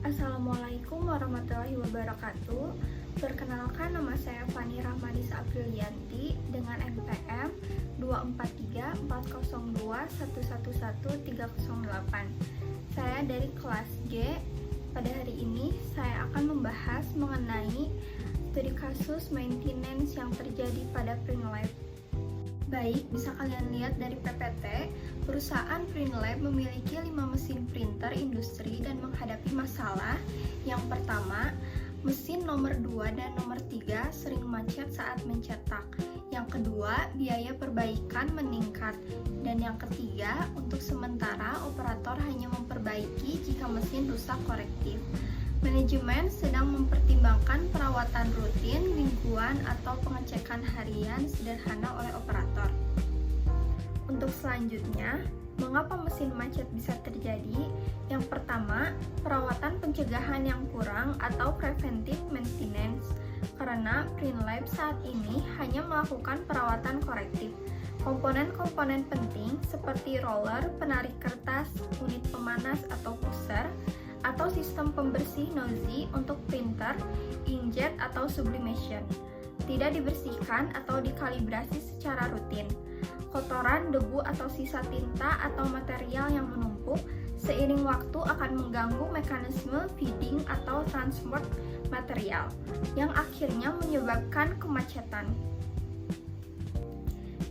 Assalamualaikum warahmatullahi wabarakatuh. Perkenalkan, nama saya Fani Rahmanis Aprilianti dengan NPM 2434021111308. Saya dari kelas G. Pada hari ini saya akan membahas mengenai studi kasus maintenance yang terjadi pada Printlab. Baik, bisa kalian lihat dari PPT, perusahaan Printlab memiliki 5 mesin printer industri dan menghadapi masalah. Yang pertama, mesin nomor 2 dan nomor 3 sering macet saat mencetak. Yang kedua, biaya perbaikan meningkat. Dan yang ketiga, untuk sementara operator hanya memperbaiki jika mesin rusak korektif. Manajemen sedang mempertimbangkan perawatan rutin, mingguan, atau pengecekan harian sederhana oleh operator. Untuk selanjutnya, mengapa mesin macet bisa terjadi? Yang pertama, perawatan pencegahan yang kurang atau preventive maintenance. Karena Printlab saat ini hanya melakukan perawatan korektif. Komponen-komponen penting seperti roller, penarik kertas, unit pemanas atau pusher, atau sistem pembersih nozzle untuk printer, inkjet atau sublimation tidak dibersihkan atau dikalibrasi secara rutin. Kotoran, debu atau sisa tinta atau material yang menumpuk seiring waktu akan mengganggu mekanisme feeding atau transport material yang akhirnya menyebabkan kemacetan.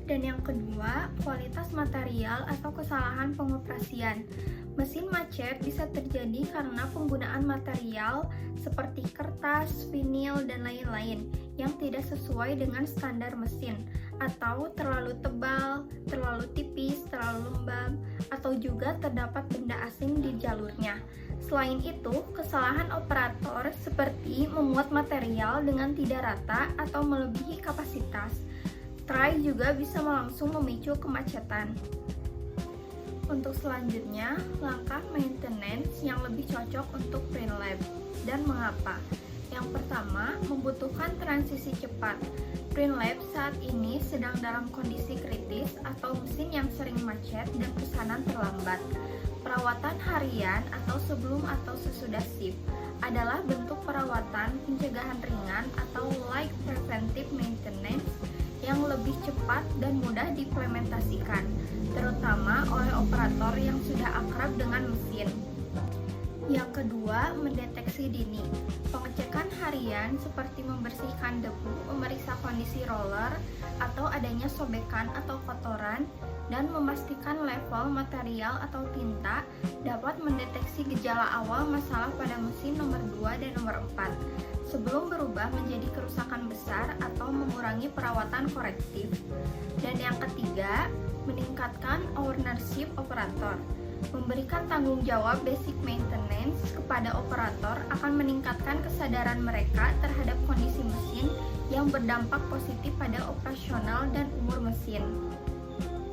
Dan yang kedua, kualitas material atau kesalahan pengoperasian. Mesin macet bisa terjadi karena penggunaan material seperti kertas, vinil, dan lain-lain yang tidak sesuai dengan standar mesin, atau terlalu tebal, terlalu tipis, terlalu lembab, atau juga terdapat benda asing di jalurnya. Selain itu, kesalahan operator seperti memuat material dengan tidak rata atau melebihi kapasitas. Tray juga bisa langsung memicu kemacetan. Untuk selanjutnya, langkah maintenance yang lebih cocok untuk Printlab dan mengapa? Yang pertama, membutuhkan transisi cepat. Printlab saat ini sedang dalam kondisi kritis atau mesin yang sering macet dan pesanan terlambat. Perawatan harian atau sebelum atau sesudah shift adalah bentuk perawatan pencegahan ringan atau light preventive maintenance yang lebih cepat dan mudah diimplementasikan, terutama oleh operator yang sudah akrab dengan mesin. Yang kedua, mendeteksi dini. Pengecekan harian seperti membersihkan debu, memeriksa kondisi roller, atau adanya sobekan atau kotoran, dan memastikan level material atau tinta dapat mendeteksi gejala awal masalah pada mesin nomor 2 dan nomor 4 sebelum berubah menjadi kerusakan besar atau mengurangi perawatan korektif. Dan yang ketiga, meningkatkan ownership operator. Memberikan tanggung jawab basic maintenance kepada operator akan meningkatkan kesadaran mereka terhadap kondisi mesin yang berdampak positif pada operasional dan umur mesin.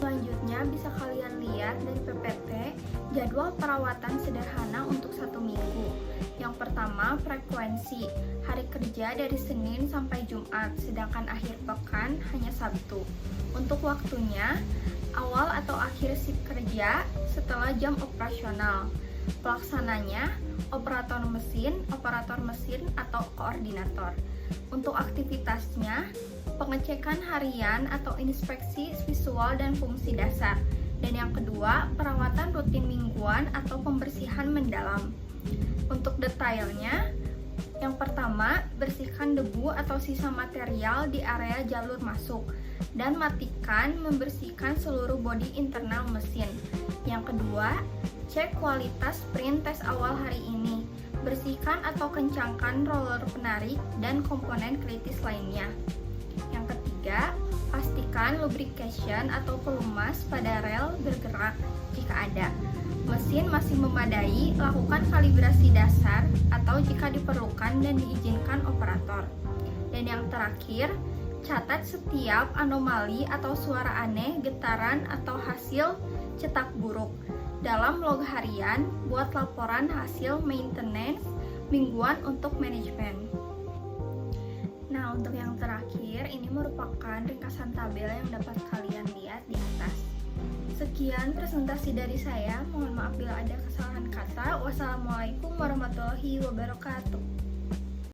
Selanjutnya bisa kalian lihat dari PPT jadwal perawatan sederhana untuk 1 minggu. Yang pertama, frekuensi hari kerja dari Senin sampai Jumat, sedangkan akhir pekan hanya Sabtu. Untuk waktunya, awal atau akhir shift kerja setelah jam operasional. Pelaksananya, operator mesin atau koordinator. Untuk aktivitasnya, pengecekan harian atau inspeksi visual dan fungsi dasar. Dan yang kedua, perawatan rutin mingguan atau pembersihan mendalam. Untuk detailnya, yang pertama, bersihkan debu atau sisa material di area jalur masuk dan matikan membersihkan seluruh bodi internal mesin. Yang kedua, cek kualitas print tes awal hari ini. Bersihkan atau kencangkan roller penarik dan komponen kritis lainnya. Yang ketiga, pastikan lubrication atau pelumas pada rel bergerak jika ada. Mesin masih memadai, lakukan kalibrasi dasar atau jika diperlukan dan diizinkan operator. Dan yang terakhir, catat setiap anomali atau suara aneh, getaran atau hasil cetak buruk. Dalam log harian, buat laporan hasil maintenance mingguan untuk manajemen. Nah, untuk yang terakhir, ini merupakan ringkasan tabel yang dapat kalian lihat di atas. Sekian presentasi dari saya, mohon maaf bila ada kesalahan kata. Wassalamualaikum warahmatullahi wabarakatuh. warahmatullahi wabarakatuh.